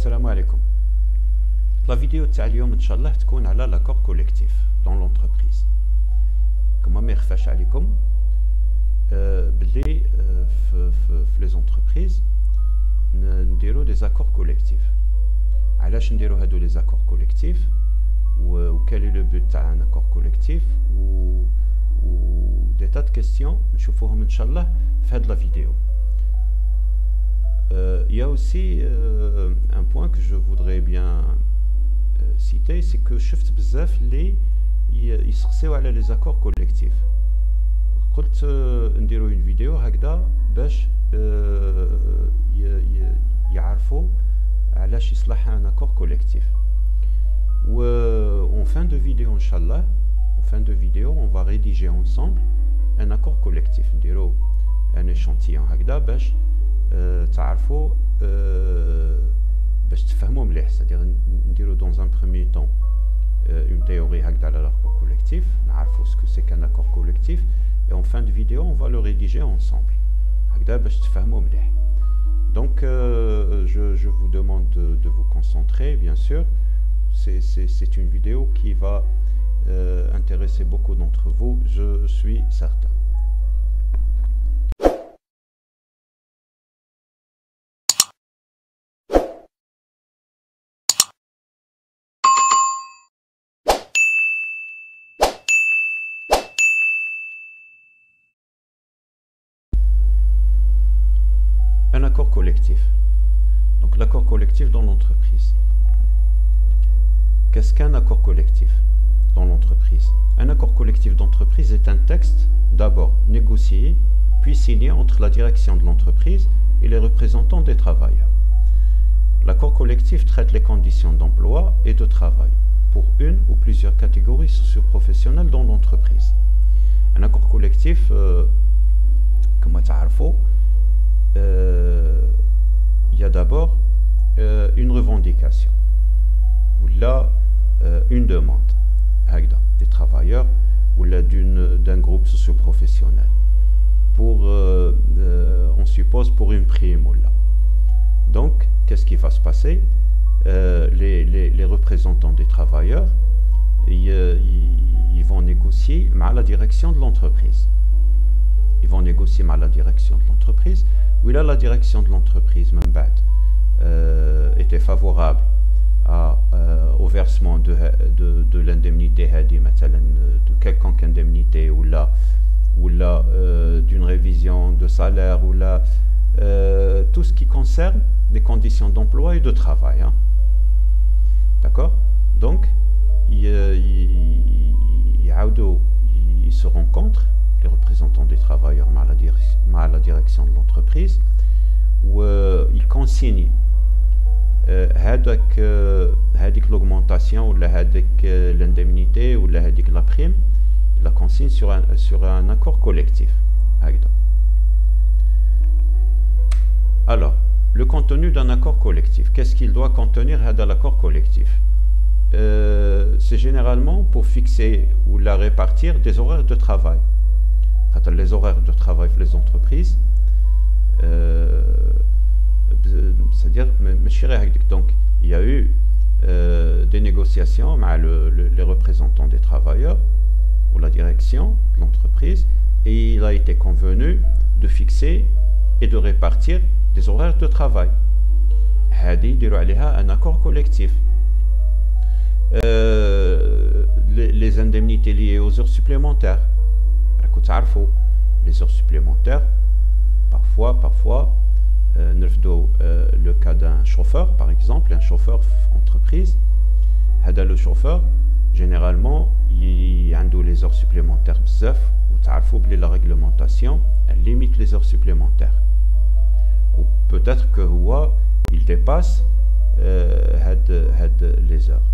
السلام عليكم. لا فيديو تاع اليوم ان شاء الله تكون على لاكور كوليكتيف دون لونتربريز. كما ما يخفاش عليكم بلي في لي زونتربريز نديرو دي زاكور كوليكتيف. علاش نديرو هادو لي زاكور كوليكتيف وكالي لو بوت تاع ان اكور كوليكتيف و دي تات كيستيون نشوفوهم ان شاء الله في هاد لا فيديو. Il y a aussi un point que je voudrais bien citer, c'est que شفت بزاف اللي يسقسيو على لي زاكور كوليكتيف. قلت نديرو اون فيديو هكذا باش يعرفوا علاش يصلح ان اكور كوليكتيف. و en fin de vidéo inchallah, en fin de vidéo on va rédiger ensemble un accord collectif. نديرو un échantillon هكذا باش تعرفوا باش تفهموا مليح. c'est-à-dire نديرو dans un premier temps une théorie هكذا على l'accord collectif, نعرفوا ce que c'est qu'un accord collectif, et en fin de vidéo on va le rédiger ensemble هكذا باش تفهموا مليح. Donc je vous demande de vous concentrer, bien sûr. C'est une vidéo qui va intéresser beaucoup d'entre vous, je suis certain. Un accord collectif. Donc l'accord collectif dans l'entreprise. Qu'est-ce qu'un accord collectif dans l'entreprise? Un accord collectif d'entreprise est un texte d'abord négocié, puis signé entre la direction de l'entreprise et les représentants des travailleurs. L'accord collectif traite les conditions d'emploi et de travail pour une ou plusieurs catégories socio-professionnelles dans l'entreprise. Un accord collectif, comme vous savez, il y a d'abord une revendication ou là une demande des travailleurs ou là d'un groupe socio-professionnel pour on suppose pour une prime ou là. Donc qu'est-ce qui va se passer? Les représentants des travailleurs ils vont négocier avec la direction de l'entreprise. Ils vont négocier avec la direction de l'entreprise. Oui, là, la direction de l'entreprise était favorable au versement de l'indemnité, de quelconque indemnité, ou là d'une révision de salaire, ou là tout ce qui concerne les conditions d'emploi et de travail. Hein. D'accord? Donc, ils se rencontrent, les représentants des travailleurs à la direction de l'entreprise, où ils consignent هذيك l'augmentation ou l'indemnité ou la prime, ils la consignent sur un accord collectif. Alors, le contenu d'un accord collectif, qu'est-ce qu'il doit contenir l'accord collectif? C'est généralement pour fixer ou la répartir des horaires de travail. Les horaires de travail pour les entreprises, c'est-à-dire, donc il y a eu des négociations avec les représentants des travailleurs ou la direction de l'entreprise, et il a été convenu de fixer et de répartir des horaires de travail. Un accord collectif. Les indemnités liées aux heures supplémentaires. Les heures supplémentaires, parfois le cas d'un chauffeur, par exemple, un chauffeur entreprise. Le chauffeur, généralement, il a les heures supplémentaires bzaf, ou la réglementation, elle limite les heures supplémentaires. Ou peut-être que il dépasse les heures.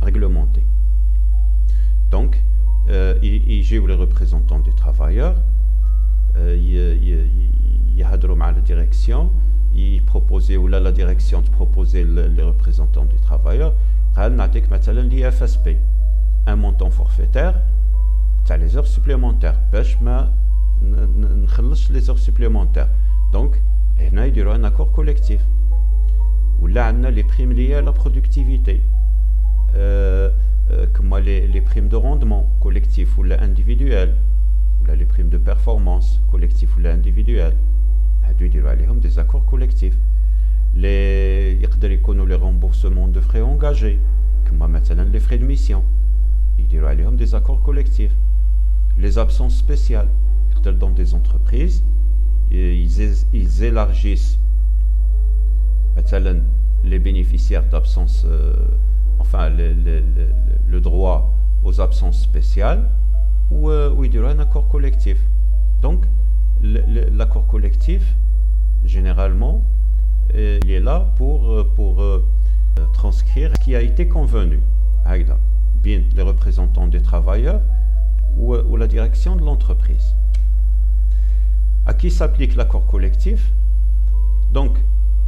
Réglementé. Donc, j'ai les représentants des travailleurs, il à la direction, il proposait, ou là la direction de proposer les représentants des travailleurs, l'IFSP, un montant forfaitaire, les heures supplémentaires, les heures supplémentaires. Donc, هنا يديروا un accord collectif. ولا عندنا les primes liées à la productivité, comme les primes de rendement collectif ou individuel, ou les primes de performance collectif ou individuel. هادو يديروا عليهم des accords collectifs. يقدر يكونوا les remboursements de frais engagés, comme مثلا les frais de mission, يديروا عليهم des accords collectifs. Les absences spéciales, dans des entreprises, ils élargissent les bénéficiaires d'absence, enfin le droit aux absences spéciales, ou il y aura un accord collectif. Donc l'accord collectif, généralement, il est là pour transcrire ce qui a été convenu, bien les représentants des travailleurs ou la direction de l'entreprise. À qui s'applique l'accord collectif? Donc,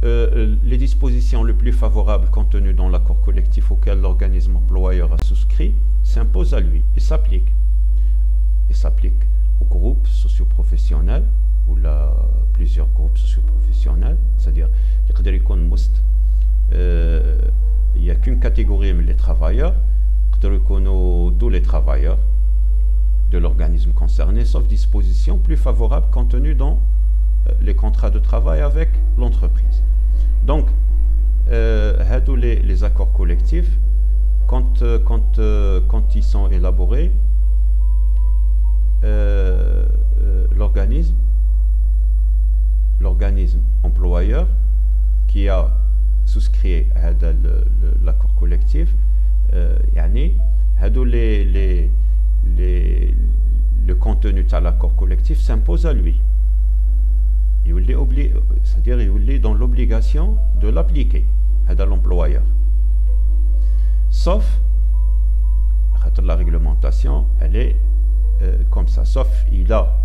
les dispositions les plus favorables contenues dans l'accord collectif auquel l'organisme employeur a souscrit s'imposent à lui et s'appliquent. Et s'appliquent aux groupes socioprofessionnels ou plusieurs groupes socioprofessionnels, c'est-à-dire il n'y a qu'une catégorie, mais les travailleurs, tous les travailleurs de l'organisme concerné, sauf dispositions plus favorables contenues dans les contrats de travail avec l'entreprise. Donc, les accords collectifs, quand ils sont élaborés, l'organisme employeur qui a souscrit à l'accord collectif, le contenu de l'accord collectif s'impose à lui. C'est-à-dire il est dans l'obligation de l'appliquer à l'employeur. Sauf, la réglementation, elle est comme ça. Sauf, il a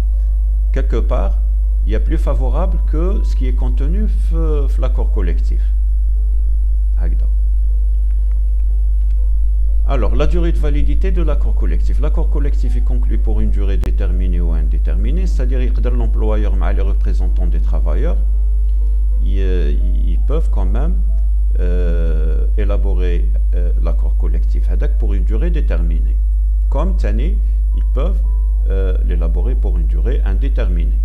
quelque part, il y a plus favorable que ce qui est contenu dans l'accord collectif. Alors, la durée de validité de l'accord collectif. L'accord collectif est conclu pour une durée déterminée ou indéterminée, c'est-à-dire que l'employeur et les représentants des travailleurs, ils peuvent quand même élaborer l'accord collectif pour une durée déterminée. Comme Tani, ils peuvent l'élaborer pour une durée indéterminée.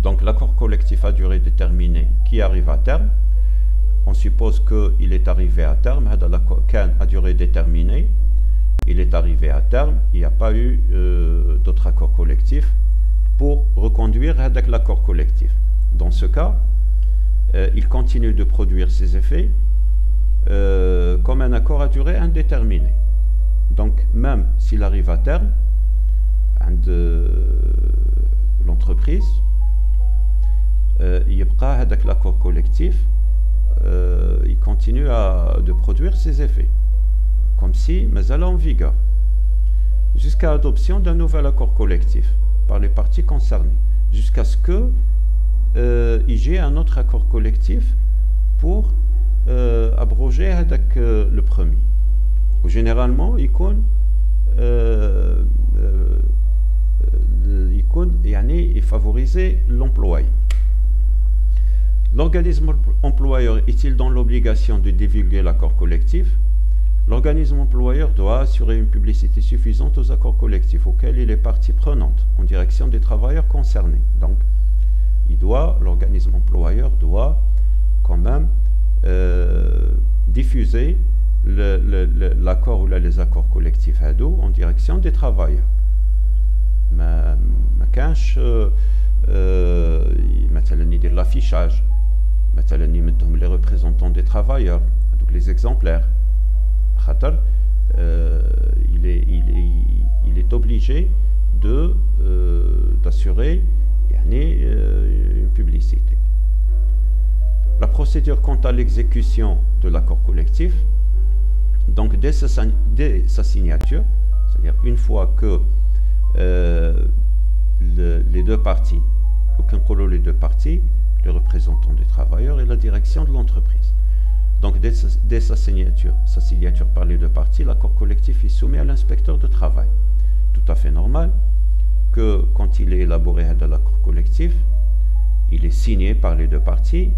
Donc, l'accord collectif à durée déterminée qui arrive à terme, on suppose qu'il est arrivé à terme, à durée déterminée, il est arrivé à terme, il n'y a pas eu d'autres accords collectifs pour reconduire avec l'accord collectif. Dans ce cas, il continue de produire ses effets comme un accord à durée indéterminée. Donc, même s'il arrive à terme, l'entreprise, il y a l'accord collectif, il continue de produire ses effets, comme si mais en vigueur, jusqu'à l'adoption d'un nouvel accord collectif par les parties concernées, jusqu'à ce que il y ait un autre accord collectif pour abroger le premier. Généralement, il favoriser l'employé. L'organisme employeur est-il dans l'obligation de divulguer l'accord collectif? L'organisme employeur doit assurer une publicité suffisante aux accords collectifs auxquels il est partie prenante en direction des travailleurs concernés. Donc, l'organisme employeur doit quand même diffuser l'accord ou les accords collectifs en direction des travailleurs. ما كانش مثلا يدير l'affichage, مثلا يمدهم les représentants des travailleurs, donc les exemplaires. Il est obligé d'assurer une publicité. La procédure quant à l'exécution de l'accord collectif, donc dès sa signature, c'est-à-dire une fois que les deux parties, les deux parties, les représentants des travailleurs et la direction de l'entreprise. Donc dès sa signature par les deux parties, l'accord collectif est soumis à l'inspecteur de travail. Tout à fait normal que quand il est élaboré de l'accord collectif, il est signé par les deux parties,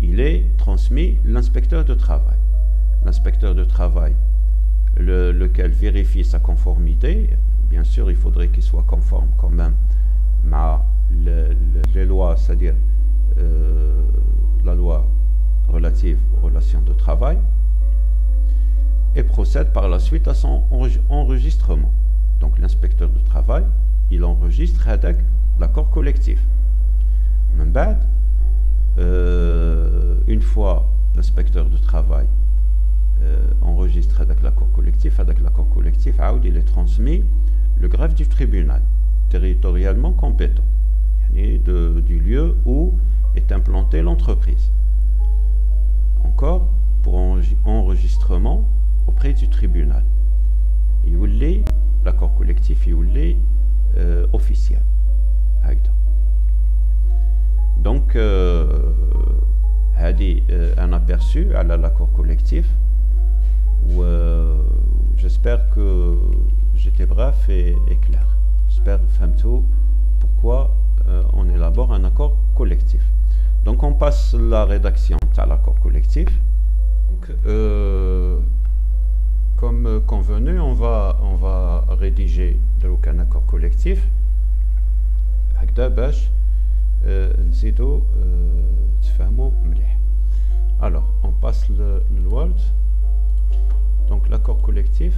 il est transmis l'inspecteur de travail. L'inspecteur de travail, lequel vérifie sa conformité, bien sûr, il faudrait qu'il soit conforme quand même à les lois, c'est-à-dire la loi relative aux relations de travail, et procède par la suite à son enregistrement. Donc l'inspecteur de travail, il enregistre avec l'accord collectif. Une fois l'inspecteur de travail enregistre avec l'accord collectif, il est transmis le greffe du tribunal territorialement compétent, du lieu où est implantée l'entreprise. Encore pour enregistrement auprès du tribunal. L'accord collectif est officiel. Donc, un aperçu à l'accord collectif. J'espère que j'étais bref et clair. J'espère que pourquoi on élabore un accord collectif. Donc on passe la rédaction à l'accord collectif. Donc, comme convenu, on va rédiger un accord collectif. Alors, on passe le Word. Donc l'accord collectif.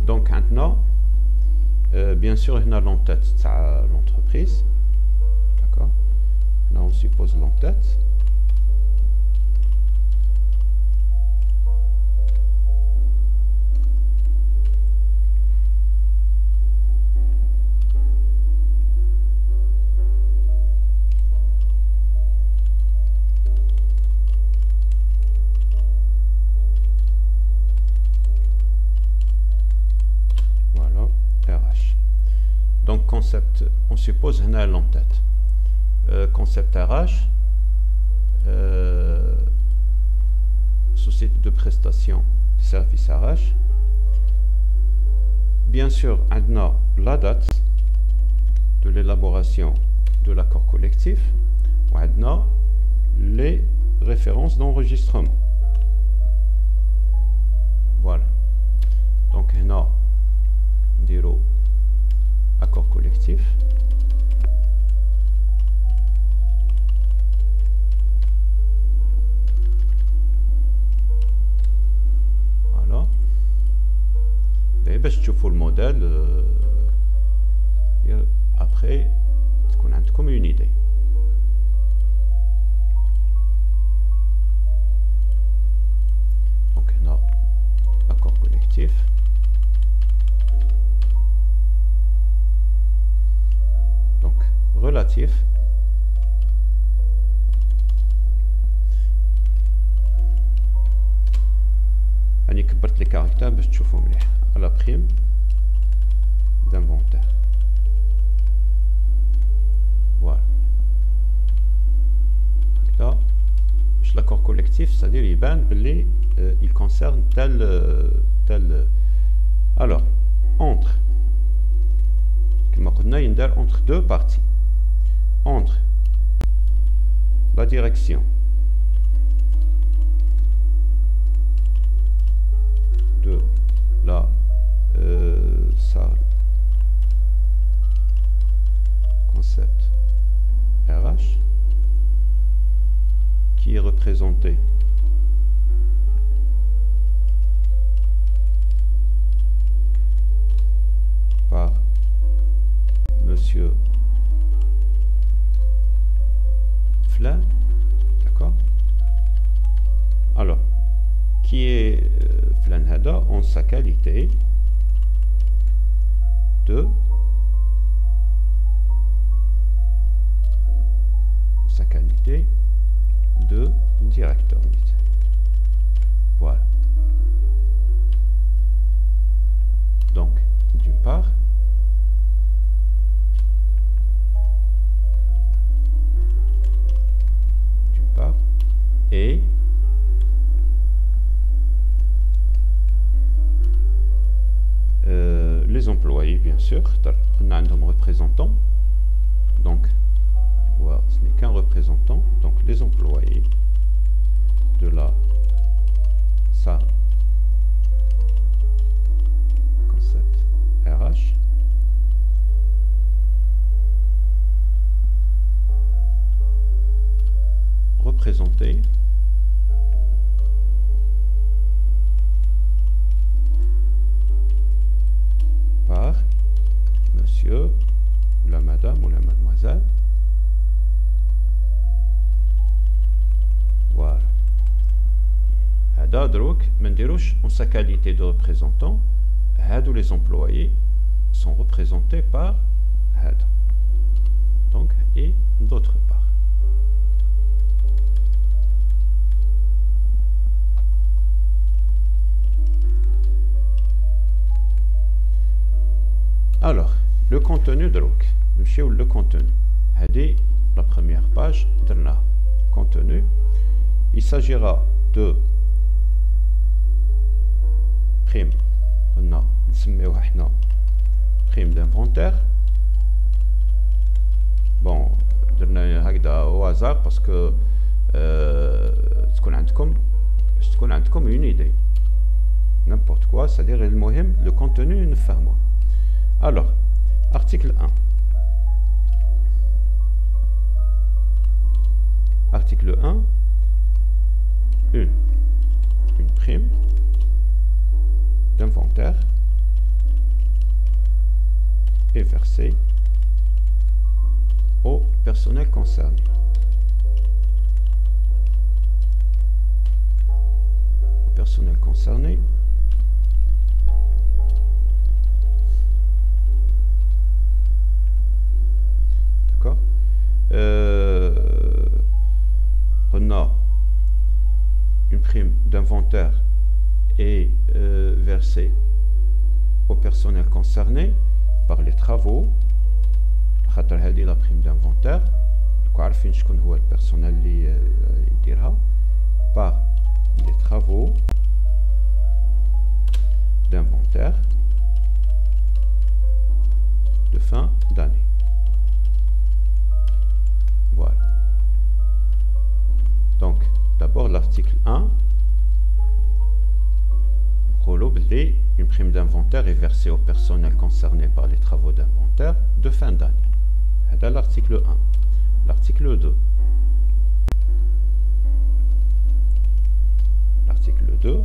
Donc maintenant, bien sûr, on a l'entête de l'entreprise. D'accord. Là, on suppose l'entête. Donc concept, on suppose l'entête. Concept RH, société de prestation de service RH. Bien sûr, on a la date de l'élaboration de l'accord collectif, ou on a les références d'enregistrement. Voilà. Donc on a accord collectif. Voilà. Et ben, je trouve le modèle. Après, on a comme une idée. Donc, on a accord collectif. Relatif. Je كبرت les caractères باش تشوفوا مليح à la prime d'inventaire. Voilà. Là, l'accord collectif, c'est-à-dire il concerne tel. Alors, entre deux parties. Entre la direction de la salle concept RH qui est représentée par Monsieur Flan, d'accord. Alors, qui est Flan Hada en sa qualité de directeur. Voilà. Donc, d'une part, et sûr, on a un représentant. Donc, voilà, ce n'est qu'un représentant. Donc, les employés de la ça concept RH représentés par monsieur ou la madame ou la mademoiselle. Voilà. هذا دروك ما نديروش en sa qualité de représentant. هادو les employés sont représentés par هذا. Donc et d'autre part. Alors, le contenu دروك نمشيو le contenu. هذه la première page درنا contenu. Il s'agira de prime. On a نسميوها حنا prime d'inventaire. Bon, درنا هكذا au hasard parce que تكون عندكم une idée. N'importe quoi, c'est-à-dire المهم le contenu نفهموه. Alors, article 1. Article 1. Une prime d'inventaire est versée au personnel concerné. Au personnel concerné. D'accord. On a une prime d'inventaire est versée au personnel concerné par les travaux. خاطر هذه la prime d'inventaire راكم عارفين شكون هو البيرسونيل اللي يديرها par les travaux d'inventaire de fin d'année. Voilà. Donc, d'abord l'article 1. Une prime d'inventaire est versée au personnel concerné par les travaux d'inventaire de fin d'année. C'est l'article 1. L'article 2. L'article 2.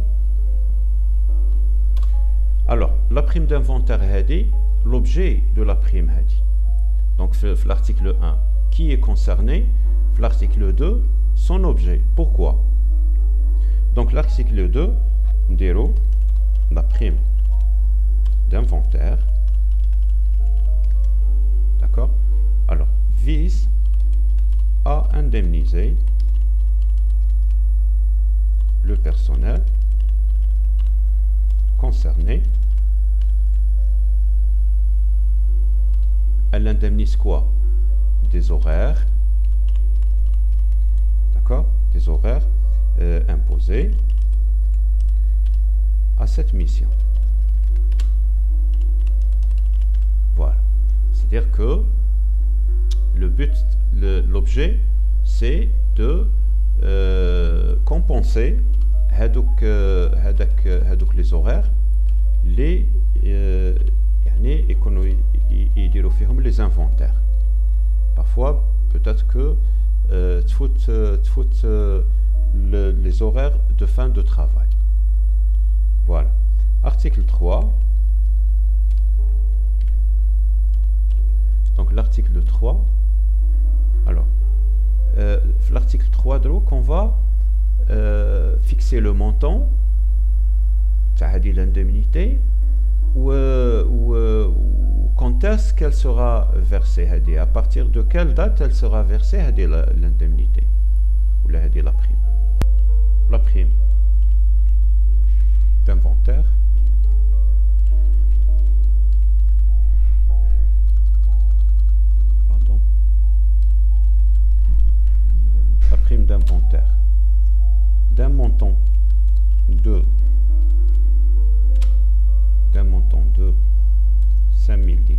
Alors, la prime d'inventaire est l'objet de la prime. Donc, l'article 1, qui est concerné? L'article 2, son objet. Pourquoi? Donc, l'article 2, déro la prime d'inventaire, d'accord, alors vise à indemniser le personnel concerné. Elle indemnise quoi? Des horaires, d'accord, des horaires imposés à cette mission. Voilà. C'est-à-dire que le but, l'objet, c'est de compenser les horaires, les les inventaires. Parfois, peut-être que les horaires de fin de travail. Voilà. Article 3. Donc l'article 3. Alors, l'article 3 donc on va fixer le montant de l'indemnité ou quand est-ce qu'elle sera versée, à partir de quelle date elle sera versée l'indemnité ou la prime. La prime d'inventaire la prime d'inventaire d'un montant de 5000 dinars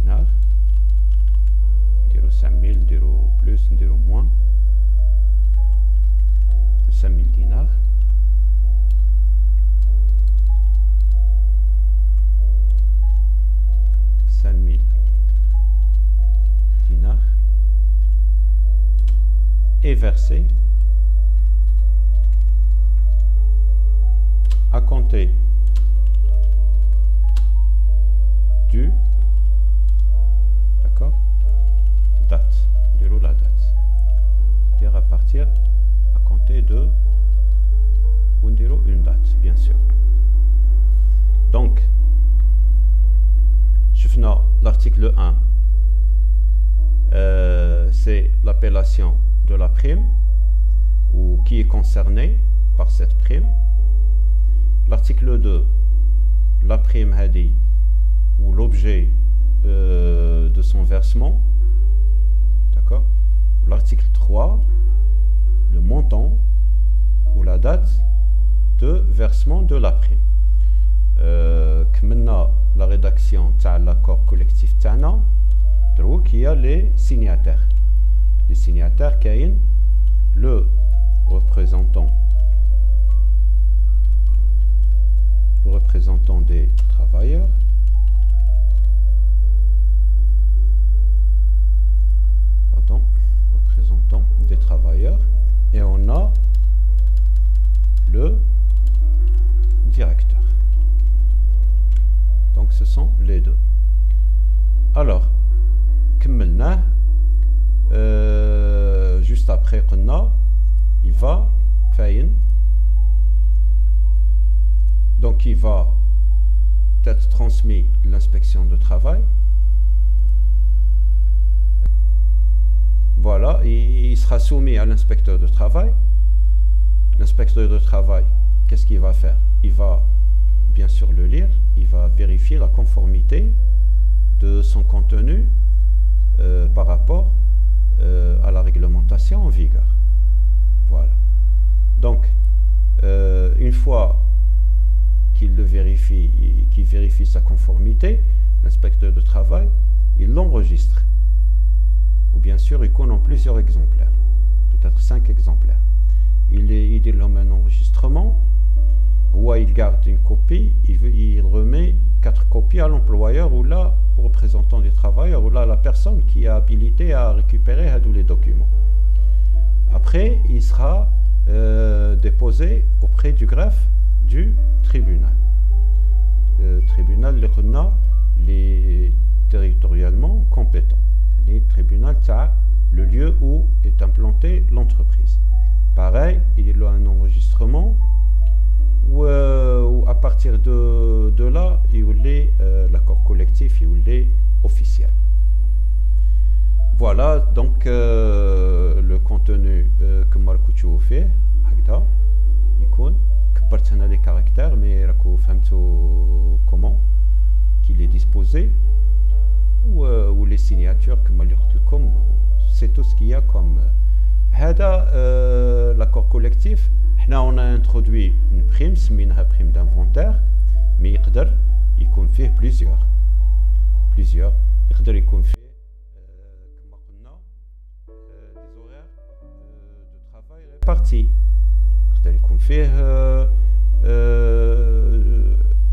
versé à compter du, d'accord, date, la date, c'est-à-dire à partir, à compter de, une date, bien sûr. Donc, je finis l'article 1, c'est l'appellation de la prime, ou qui est concerné par cette prime. L'article 2, la prime hadi, ou l'objet de son versement. D'accord. L'article 3, le montant ou la date de versement de la prime. Maintenant, la rédaction de l'accord collectif tana, qui a les signataires. Les signataires qui ont le représentant des travailleurs, représentant des travailleurs, et on a le directeur. Donc ce sont les deux. Alors, كملناه. Juste après قلنا il va فاين, donc il va être transmis l'inspection de travail. Voilà, il sera soumis à l'inspecteur de travail. L'inspecteur de travail, qu'est-ce qu'il va faire? Il va bien sûr le lire, il va vérifier la conformité de son contenu par rapport à la réglementation en vigueur. Voilà. Donc, une fois qu'il le vérifie, qu'il vérifie sa conformité, l'inspecteur de travail, il l'enregistre. Ou bien sûr, il connaît en plusieurs exemplaires, peut-être 5 exemplaires. Il nomme un enregistrement, ou il garde une copie, il remet 4 copies à l'employeur ou là au représentant des travailleurs ou là à la personne qui est habilitée à récupérer tous les documents. Après, il sera déposé auprès du greffe du tribunal. Tribunal les territorialement compétent. Les tribunaux, le lieu où est implantée l'entreprise. Pareil, il a un enregistrement où à partir de là, il est l'accord collectif, il est officiel. Voilà donc le contenu que Marcouchou fait. هكذا يكون كبرت هنا les caractères, mais راكو فهمتوا comment qu'il est disposé, ou les signatures كما اللي قلت لكم. C'est tout ce qu'il y a comme هذا l'accord collectif. On a introduit une prime, سميناها prime d'inventaire, mais يقدر يكون فيه plusieurs. يقدر يكون فيه كما قلنا des horaires de travail répartis. يقدر يكون فيه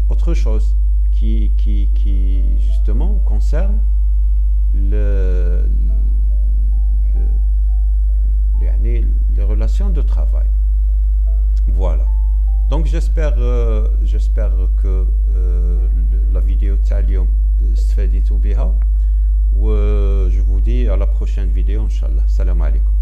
autre chose qui justement concerne les relations de travail. Voilà. Donc j'espère que la vidéo تاع اليوم استفدتوا بها, و je vous dis à la prochaine vidéo, Inch'Allah. Salam alaikum.